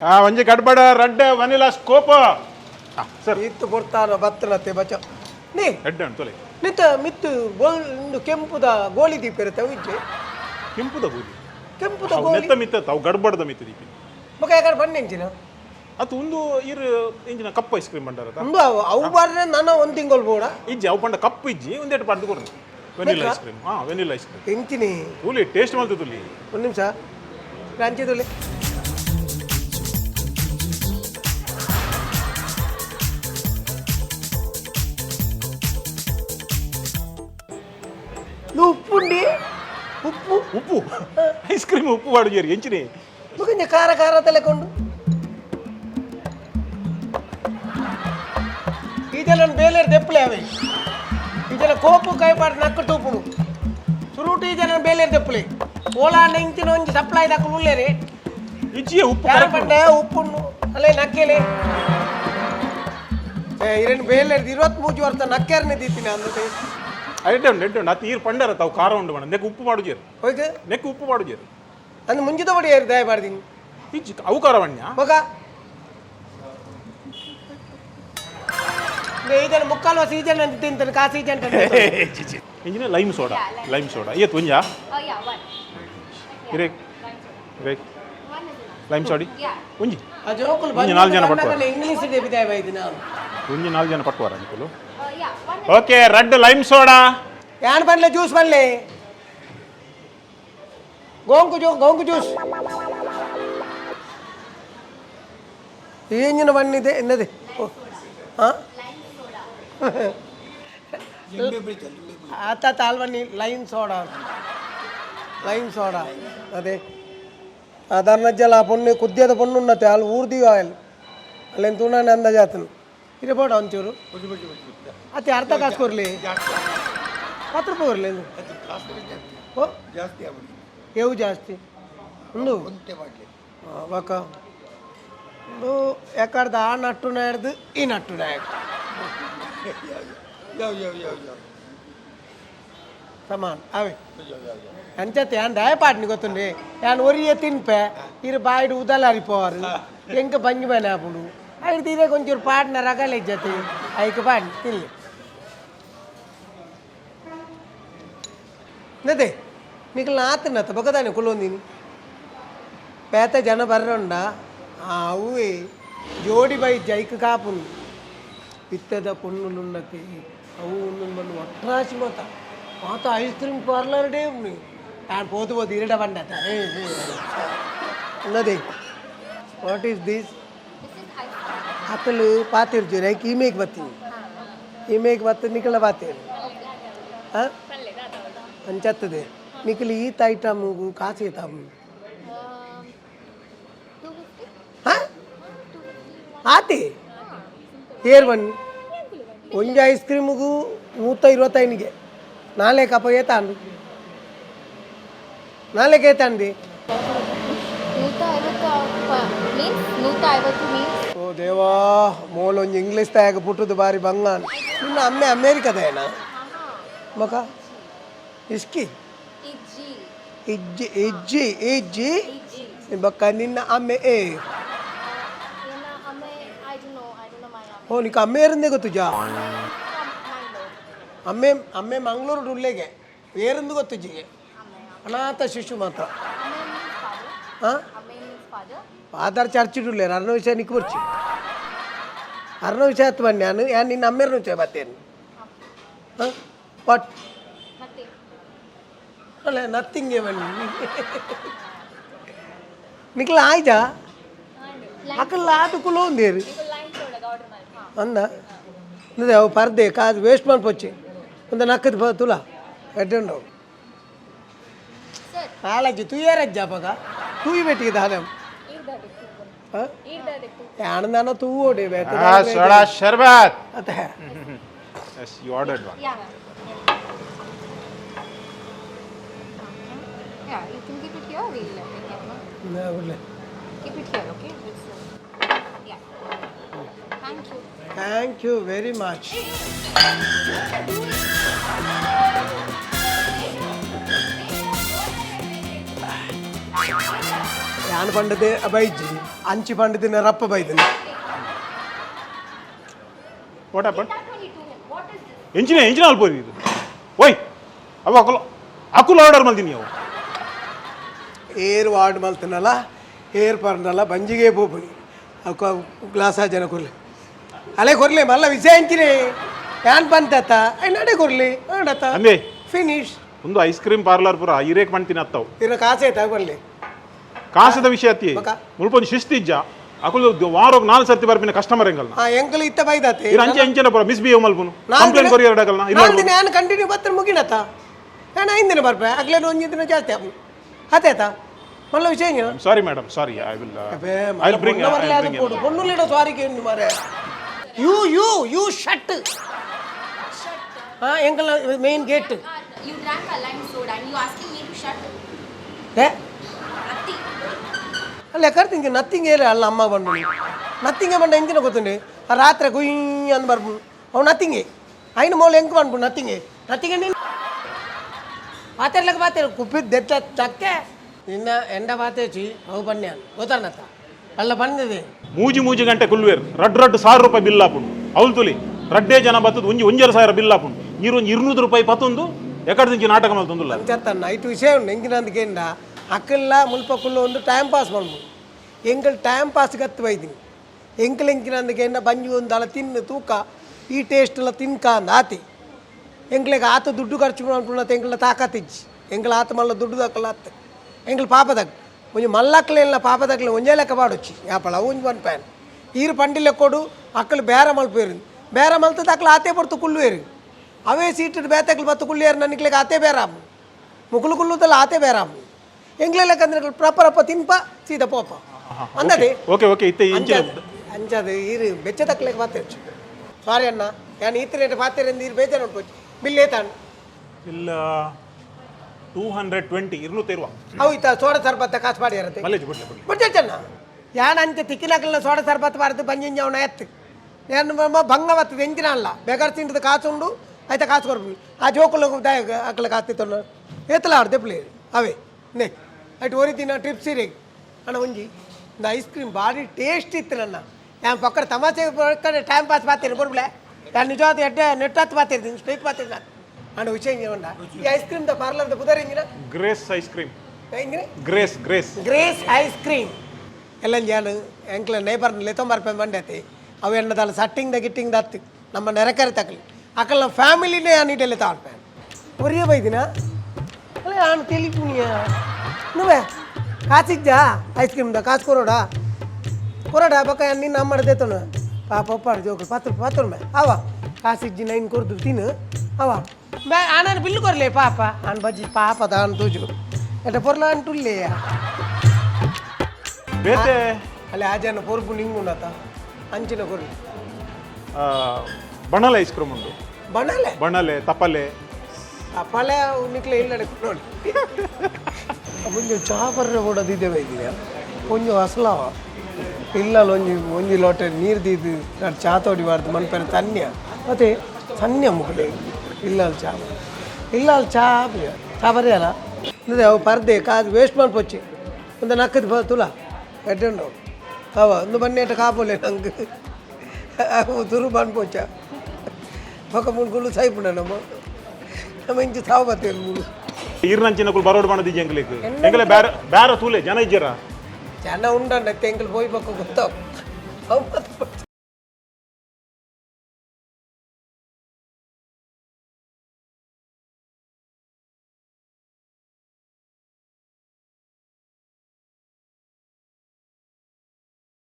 ಒಂಜಿ ಗಡ್ಬಡ red vanilla scope sir ಇತ್ತು ಕೊಡ್ತಾರ ಬತ್ತಲತ್ತೆ ಬಚ ನೀ ರೆಡ್ ಅಣ್ಣ ತೊಲೆ ನಿತ್ತ ಮಿತ್ತು ಗೋಲ್ಡ್ ಕೆಂಪುದ ಗೋಲಿ ದೀಪ ಇರುತ್ತೆ ಅವಿಜ್ಜೆ ಕೆಂಪುದ ಗೋಲಿ ಕೆಂಪುದ ಗೋಲಿ ಮೆತ್ತ ಮಿತ್ತ ಅವು ಗಡ್ಬಡದ ಮಿತ್ತ ದೀಪಿ ಮಗ ಯಾಕಡೆ ಬನ್ನಿ ಎಂಚಿನ ಅದು ಒಂದು ಇರು ಇಂಜಿನ ಕಪ್ ಐಸ್ ಕ್ರೀಮ್ ಬಂಡಾರ ಒಂದು ಅವು ಬಾರ್ರೆ ನಾನು ಒಂದು ತಿಂಗಳು ಬೋಡ ಇಜ್ಜಿ ಅವು ಪಂಡ ಕಪ್ ಇಜ್ಜಿ ಒಂದೇಟು ಪಡ್ದು ಕೊಡು vanilla ice cream vanilla ice cream ಎಂಚಿನಿ ತುಲಿ ಟೇಸ್ಟ್ ಮಾಡ್ತು ತುಲಿ ಒಂದು ನಿಮಿಷ ರಾಂಚಿ ತುಲಿ ಉಪ್ಪುಂಡಿ ಉಪ್ಪು ಉಪ್ಪು ಐಸ್ ಕ್ರೀಮ್ ಉಪ್ಪು ಮಾಡುಜೇರಿ ಎಂಚಿನಿ ಮಗಂಜ ಖಾರ ಖಾರ ತಲೆಕೊಂಡು ಈಜನ ಬೇಲೆ ದೆಪ್ಪಲೆ ಅವೆ ಈಜನ ಕೋಪು ಕೈಪಾಡು ನಕ್ಕ ಟೂಪುಡು ಸುರುಟು ಈಜನ ಬೇಲೆ ದೆಪ್ಪಲೆ ಓಲಾಂಡ ಇಂಚಿನ ಒಂಜಿ ಸಪ್ಲೈ ದಾಖಲು ಉಳ್ಳೇರಿ ಇಜ್ಜಿಯ ಉಪ್ಪು ಯಾರ ಬಂಡೆ ಉಪ್ಪುಂಡು ಅಲ್ಲೇ ನಕ್ಕೆಲೆ ಇರೇನು ಬೇಲೆ 23 ವರ್ಷ ನಕ್ಕೆರ್ನೆ ದೀತಿನ ಅಂದತೆ ಎಡ್ಡು ಅತ್ತು ಈರು ಪಂಡರ ತಾವು ಖಾರ ಉಂಡು ಮಾಡ ನೆಕ್ ಉಪ್ಪು ಮಾಡುಜೇರು ಹೋಯ್ತು ನೆಕ್ ಉಪ್ಪು ಮಾಡುಜೇರು ಅಂದ್ ಮುಂಚಿತ ಬಡಿ ಏರಿ ದಯ ಮಾಡ್ತೀನಿ ಇಜ್ಜಿ ಅವು ಖಾರ ಬಣ್ಣ ಮಗ ಈಜನ ಮುಕ್ಕಾಲು ವರ್ಷ ಈಜನ ಅಂತ ತಿಂತಾನೆ ಕಾಸು ಈಜನ್ ಇಂಜಿನ ಲೈಮ್ ಸೋಡಾ ಏತ್ ಒಂಜಾ ಇರೇ ಲೈಮ್ ಸೋಡಿ ಒಂಜಿ ಒಂಜಿ 4 ಜನ ಪಟ್ಟುವಾರ ಇಂಗ್ಲೀಷ್ ವಿದಾಯ ಬೈದಿ ನಾನು ಒಂಜಿ 4 ಜನ ಪಟ್ಟುವಾರ uncle okay red lime soda ಯಾನ್ ಬನ್ಲೆ ಜ್ಯೂಸ್ ಬನ್ಲೆ ಗೋಂಕು ಜ್ಯೂಸ್ ಏಂಜಿನ ಬಣ್ಣಿದೆ ಎನ್ನದೆ ಹಾಂ ಆತ ತಾಲ್ವನ್ನಿ ಲೈಮ್ ಸೋಡಾ ಅದೇ ಅದನ್ನಜ್ಜಲ ಪೊಣ್ಣು ಕುದ್ಯದ ಪೊಣ್ಣು ಉನ್ನತೆ ಅಲ್ಲಿ ಊರ್ದೀವಿ ಆಯಲ್ ಅಲ್ಲೇನು ತುಣಾನೆ ಅಂದ ಜಾತನು ಇರೇ ಬೋಡ ಒಂಚೂರು ಅತ್ತೆ ಅರ್ಧ ಕಾಸು ಕೊರ್ಲಿ 10 ರೂಪಾಯಿ ಕೊರ್ಲಿ ಓ ಏವು ಜಾಸ್ತಿ ಒಂದು ಬಾಕ ಒಂದು ಯಾಕಡ್ದ ಆ ನಟ್ಟು ಹಿಡ್ದು ಈ ನಟ್ಟು ಸಮಾನ ಅವೇ ಅಂಚತ್ತೆ ಯಾನ್ ದಯಪಾಟ್ನಿ ಗೊತ್ತುಂಡಿ ಯಾನ್ ಒರಿಯೇ ತಿನ್ಪೆ ಇರು ಬಾಯಿಡು ಉದಲ್ ಹರಿಪೋರು ಎಂಕ ಬಂಗಿ ಬನೆ ಆಪುಡು ಐದು ತೀರೆ ಕೊಂಚೂರು ಪಾಟ್ನ ರಗಲ ಇಜ್ಜತಿ ಐಕ ಪಾಟ್ನಿ ತಿನ್ಲಿ ನದೆ ನಿಕಲ್ನ ಆತನತ್ತ ಬೊಕದಾನೆ ಕುಲ್ಲೊಂದಿನಿ పేత జన బర్రండ అవువే జోడి బై జైక్ కాపును పిత్తద పొన్నులున్నతి అవు మన ఒట్రాసి మాత ఐస్ క్రీమ్ పార్లర్ డే ఉన్ని ఆయన పోతు ఇరడ పండట ఉన్నది వాట్ ఈస్ దిస్ అతలు పాతిరు రైక్ ఈమెకి ಬತ್ತಿ ನಿಕಲ ಪಾತೇರು ಅಂಚತ್ತದೆ ನಿಕಲಿ ಈತ ಐಟಮ್ಗು ಕಾಸು ಐಟಮ್ ಆತಿ ಏರ್ ಬನ್ನಿ ಒಂಜಿ ಐಸ್ ಕ್ರೀಮ್ಗೂ 125ಗೆ ನಾಳೆ ಕಪ ಏತಾಂಡು ನಾಳೆಗೆ ಏತಾಂಡಿ 150 ಓ ದೇವಾ ಮೋಲ್ ಒಂಜಿ ಇಂಗ್ಲೀಷ್ ತಾಯಾಗ ಪುಟ್ಟದು ಬಾರಿ ಬಂಗಾನ್ ನಿನ್ನ ಅಮ್ಮೆ ಅಮೇರಿಕದೇನ ಮಕ ಇಸ್ಕಿ ಇಜ್ಜಿ ಬಕ್ಕ ನಿನ್ನ ಅಮ್ಮೆ ಓ ನಿಕ್ಕ ಅಮ್ಮೆ ಏರಂದೇ ಗೊತ್ತು ಜಾ ಅಮ್ಮೆ ಮಂಗಳೂರು ಉಳ್ಳೆಗೆ ಏರಂದು ಗೊತ್ತು ಜಿಗೆ ಅನಾಥ ಶಿಶು ಮಾತ್ರ ಹಾಂ ಆಧಾರ್ ಚರ್ಚಿಡುಳ್ಳೇ ಅರ್ನ ವಿಷಯ ನಿಕ್ಕ ಬರ್ಚಿ ಅರ್ನ ವಿಷಯ ಹತ್ತು ಬನ್ನಿ ನಾನು ಯಾನ್ ನಿನ್ನ ಅಮ್ಮೇರ್ನ ವಿಷಯ ಬರ್ತೇನೆ ಹಾಂ ವಾಟ್ ಅಲ್ಲ ನಥಿಂಗೇ ಬನ್ನಿ ನಿಕ್ಲ ಆಯ್ತಾ ಅಕ್ಕಲ್ಲ ಆತು ಕುಲ ಒಂದೇರಿ ಅಂದ ಅದೇ ಅವು ಪರ್ದೆ ಕಾದು ವೇಸ್ಟ್ ಮಾಡ್ಪೊಚ್ಚಿ ಒಂದು ನಕ್ಕದು ತುಲ ಎಡ್ಡಂಡು ಕಾಳಜ್ಜಿ ತುಯ್ಯಾರಜ್ಜ ಪಗ ತೂಯಿ ಬೆಟ್ಟಿಗೆ ದಾನೆ ಆನಂದಾನ ತೂ ಓಡಿ ಸೋಡಾ ಶರ್ಬತ್ ಅತ್ತೆ yes you ordered one yeah you can keep it here we'll take it keep it here okay yeah thank you very much ಯಾನ್ ಪಂಡದೆ ಬೈಜಿ ಅಂಚಿ ಪಂಡದಿನ ರಪ್ಪ ಬೈದಿನ ವಾಟ್ ಹ್ಯಾಪನ್ ಎಂಚಿನ ಅಲ್ಪೋರಿ ಇದು ಓಯ್ ಅವ ಅಕುಲ್ ಆರ್ಡರ್ ಮಾಡ್ತೀನಿ ಅವು ಏರ್ ವಾರ್ಡ್ ಮಲ್ತನಲ್ಲ ಏರ್ ಪರ್ನಲ್ಲ ಬಂಜಿಗೆ ಪೋಪಣಿ ಅಕ್ಕ ಗ್ಲಾಸ ಜನ ಕೊರ್ಲಿ ಅಲೆ ಕೊರ್ಲಿ ಮಲ್ಲ ವಿಷಯ ಎಂಚಿನೇ ಯಾನ್ ಬಂತ ನಡೆ ಕೊರ್ಲಿ ನೋಡತ್ತ ಅಂಬೆ ಫಿನಿಶ್ ಒಂದು ಐಸ್ ಕ್ರೀಮ್ ಪಾರ್ಲರ್ ಪೂರ ಇರೇಕ್ ಮಾಡ್ತೀನಿ ಅತ್ತವು ಇರ ಕಾಸೆ ತಗೊಳ್ಳಿ ಕಾಸದ ವಿಷಯ ಅತ್ತಿ ಮುಲ್ಪೊಂದು ಶಿಸ್ತಿಜ್ಜ ಅಕುಲ್ ವಾರೋಗ್ 4 ಸರ್ತಿ ಬರ್ಪಿನ ಕಸ್ಟಮರ್ ಎಂಗಲ್ನ ಎಂಕಲ್ ಇತ್ತ ಬೈದಾತೆ ಇರ ಅಂಚೆ ಎಂಚನ ಪೂರ ಮಿಸ್ಬಿಹೇವ್ ಮಲ್ಪುನು ಕಂಪ್ಲೇಂಟ್ ಕೊರಿಯರ್ ಡಗಲ್ನ ಇಲ್ಲ ದಿನ ನಾನು ಕಂಟಿನ್ಯೂ ಬತ್ತನ ಮುಗಿನತ್ತ ನಾನು 5 ದಿನ ಬರ್ಪೆ ಆಗ್ಲೇ ಒಂಜಿ ದಿನ ಜಾಸ್ತಿ ಹತ್ತೇತ ಮಲ್ಲ ವಿಷಯ sorry madam sorry I will bring பொண்ணுலிட சாரி கேண்டு மாரே யூ ஷட் எங்கள் main gate You drank a lime soda and you asking me to shut. Nothing. ಅಲ್ಲ ಕರ್ತಿಂಗೆ ನಥಿಂಗ್ ಹೇಳಿ ಅಲ್ಲ ಅಮ್ಮ ಬಂದು ನಥಿಂಗೆ ಬಂದ ಎಂಜಿನ ಗೊತ್ತುಂಡೆ ರಾತ್ರಿ ಗುಯ್ ಅಂದ್ ಬರ್ಬು ಅವು ನಥಿಂಗೆ ಐನ ಮೌಲ್ ಹೆಂಗೆ ಬಂದ್ಬು ನಥಿಂಗೆ ನೀನು ಮಾತಾಡ್ಲಕ್ಕೆ ಮಾತಾಡ ಕುಪ್ಪಿದ್ದು ತಕ್ಕೆ ನಿನ್ನ ಎಂಡ ಮಾತೇಚಿ ಅವು ಬನ್ಯಾನ್ ಗೊತ್ತಾನತ್ತ ಅಲ್ಲ ಬಂದಿದೆ ಮೂಜಿ ಗಂಟೆ ಕುಲ್ವೇರ್ ರಡ್ 1000 ಬಿಲ್ ಆಪುಂಡು ಅವಳು ತುಲಿ ರಡ್ಡೇ ಜನ ಬತ್ತದ ಒಂಜಿ 1000 ಬಿಲ್ ಆಪುಂಡು ಒಂದು 200 ರೂಪಾಯಿ ಪತ್ತೊಂದು ಎಕಡ್ದಿಂಚಿ ನಾಟಕ ಮಲ್ತೊಂದುಲ್ಲ ಅಂಚತ್ತನ್ನ ಐಟು ವಿಷಯ ಉಂಡು ಎಂಗಿನಂದಕ್ಕೇಂಡ ಅಕ್ಕಲ್ಲ ಮುಲ್ಪ ಕುಲ್ಲು ಒಂದು ಟೈಮ್ ಪಾಸ್ ಮಾಡ್ಬೋದು ಎಂಕಲ್ ಟೈಮ್ ಪಾಸ್ ಗತ್ತು ಬೈದಿನಿ ಎಂಕಲ್ ಎಂಕಿನಂದಕ್ಕೇಂಡ ಬಂಜಿ ಒಂದು ಅಲ್ಲ ತಿನ್ನು ತೂಕ ಈ ಟೇಸ್ಟ್ ಎಲ್ಲ ತಿನ್ಕ ಅಂದ ಆತಿ ಎಂಕ್ಲಿಗೆ ಆತ ದುಡ್ಡು ಖರ್ಚು ಮಾಡ್ಬಿಟ್ಟು ಎಂಕಲ ತಾಕತ್ತಿಜ್ಜಿ ಎಂಕಲ ಆತ ಮಲ್ಲ ದುಡ್ಡು ದಕ್ಕಲ್ಲ ಆತ ಎಂಕಲ್ ಪಾಪದಾಗ ಒಂಜಿ ಮಲ್ಲಕ್ಕಲೆಲ್ಲ ಪಾಪದಾಗಲಿ ಒಂಜೇ ಲೆಕ್ಕ ಪಾಡೊಚ್ಚಿ ಯಾಪಳ ಒಂಜಿ ಒಂದು ಪ್ಯಾನ್ ಈರು ಪಂಡಿಲೆ ಕೊಡು ಅಕ್ಕಲು ಬೇರೆ ಮಲ್ಪೇರು ಬೇರೆ ಮಲ್ತದ ಅಕ್ಕಲು ಆತೆ ಬರ್ತು ಕುಳ್ಳುವೇರು ಅವೇ ಸೀಟು ಬೇತಕ್ಕಲು ಬತ್ತು ಕುಳ್ಳಿಯಾರು ನನಗೆ ಆತೆ ಬೇರಾಮು ಮುಗುಲು ಕುಲ್ಲುದಲ್ಲ ಆತೆ ಬೇರಾಮು ಎಂಗ್ಲೆಲ್ಲಕ್ಕಂದ್ರೆ ಪ್ರಪ್ಪ ತಿನ್ಪ ಸೀದಾ ಪೋಪ ಅಂದದೆ ಓಕೆ ಇತ್ತೆ ಅಂಚದು ಈರು ಬೆಚ್ಚ ತಕ್ಕಲೆಗೆ ಮಾತೇರ್ಚು ಸಾರಿ ಅಣ್ಣ ಯಾನು ಈತ ರೇಟ್ ಪಾತೇರಿಂದ ಈರು ಬೇಜಾರು ನೋಡ್ಕೋಚು ಬಿಲ್ ಏತಾನು ಇಲ್ಲ 220 220 ಅವು ಇತ್ತ ಸೋಡ ಸರ್ಬತ್ತ ಕಾಸು ಮಾಡಿ ಇರತ್ತೆ ಬಿಡ್ಚಣ್ಣ ಯಾನ್ ಅಂತೆ ತಿಕ್ಕಿನಕಲ್ಲ ಸೋಡ ಸರ್ಬತ್ ಬಾರದು ಬಂಜಿಂಜ ಅವನ ಎತ್ತು ನಾನು ಭಂಗ ಬರ್ತದೆ ಎಂಚಿನ ಅಲ್ಲ ಬೇಕಾದ್ರೆ ತಿಂಟದ ಕಾಸು ಉಂಡು ಆಯ್ತಾ ಕಾಸು ಕೊಡ್ಬೇಕು ಆ ಜೋಕುಲ್ಲ ಅಕ್ಕಲ ಕಾಸ್ತಿತ್ತು ಎತ್ತಲ ಆಡ್ದೆ ಪ್ಲೇ ಅವೇ ನೇ ಅಟ್ ಒರಿತಿನ ಟ್ರಿಪ್ ಸೀರೆಗೆ ಅಣ್ಣ ಒಂಜಿ இந்த ಐಸ್ ಕ್ರೀಮ್ ಭಾರಿ ಟೇಸ್ಟ್ ಇತ್ತು ನನ್ನ ನಾನು ಪಕ್ಕದ ತಮಾಷೆ ಕಡೆ ಟೈಮ್ ಪಾಸ್ ಮಾಡ್ತೇನೆ ಬರ್ಬಿಳೆ ನಾನು ನಿಜವಾದ ಎಡ್ಡೆ ನೆಟ್ಟತ್ತು ಮಾಡ್ತಿರ್ತೀನಿ ಸ್ಟ್ರೈಕ್ ಮಾಡ್ತೀನಿ ನಾನು ಅಣ್ಣ ವಿಷಯ ಹಿಂಗೆ ಈ ಐಸ್ ಕ್ರೀಮ್ದ ಪಾರ್ಲರ್ದ ಬುಧರ್ ಹಿಂಗಿನ ಗ್ರೇಸ್ ಐಸ್ ಕ್ರೀಮ್ ಹೆಂಗಿನ ಗ್ರೇಸ್ ಐಸ್ ಕ್ರೀಮ್ ಎಲ್ಲ ಜಾನು ಎಂಕ್ಲ ನೇಬರ್ನಲ್ಲಿ ತೊಂಬರ್ಪೆ ಮಂಡೈತಿ ಅವು ಎಣ್ಣದಲ್ಲ ಸಟ್ಟಿಂಗ್ದ ಗಿಟ್ಟಿಂಗ್ದ ಹತ್ತು ನಮ್ಮ ನೆರೆಕರೆ ತಕಲಿ ಅಕ್ಕಲ್ಲ ಫ್ಯಾಮಿಲಿನೇ ಆ ನೀಟಲ್ಲಿ ತಾಡ್ಪೆ ಒರಿಯ ಬೈದಿನ ಅಲ್ಲ ನಾನು ತಿಳಿಪುನಿಯ నువ్వే కాసిజ్జా ఐస్ క్రీమ్ దా కాసు కొరడా బక్క నిన్న అమ్మడ దేతను పాప ఒప్పాడు జోకులు పత్తులు మే అవా కాసిజ్జి నైన్ కొరదు తిను అవా మే ఆనని బిల్లు కొరలే పాప ఆన్ బజ్జి పాప దాని తోజు ఎట పొరలా అంటుల్లే ಬೇತೆ ಅಲ್ಲ ಆಜನ ಪೊರ್ಪು ನಿಂಗುಂಡತ ಅಂಚಿನ ಕೊರಲಿ ಬಣಲೆ ಐಸ್ ಕ್ರೀಮ್ ಉಂಟು ಬಣಲೆ ತಪ್ಪಲೆ ನಿಕ್ಲೆ ಇಲ್ಲ ನೋಡಿ కొంచెం చాపర్ర కూడా దిద్దే కొంచెం అసలు పిల్లలు ಒಂಜಿ ಲೋಟ ನೀರು దిద్దు చాతోడి వాడుతు మన పేరు తన్య అయితే తన్య ముక్కలే పిల్లలు చాపరేలా పరదే కాదు వేస్ట్ మనిపొచ్చి ముందు నక్కది తులా ఎట్టండవు కావా ఇందు బన్నీ ఎట్ట కాపోలే నాకు తురు పనిపోచ్చా ఒక 3 గుళ్ళు సైపున్నానమ్మ ಮಂಚು ತಾವು ಬರ್ತೇನೆ ಮೂರು ಈರ್ನಂಚಿನಕ್ಕೂ ಬರೋಡು ಮಾಡೋದು ಎಂಗ್ಲಿಕ್ಕೆ ಎಂಗ್ಲೆ ಬೇರೆ ತೂಲೆ ಜನ ಇದ್ದೀರಾ ಜನ ಉಂಡಣ್ಣ ಎಂಗ್ಲು ಹೋಯ್ ಬಕ್ಕ ಗೊತ್ತಾವ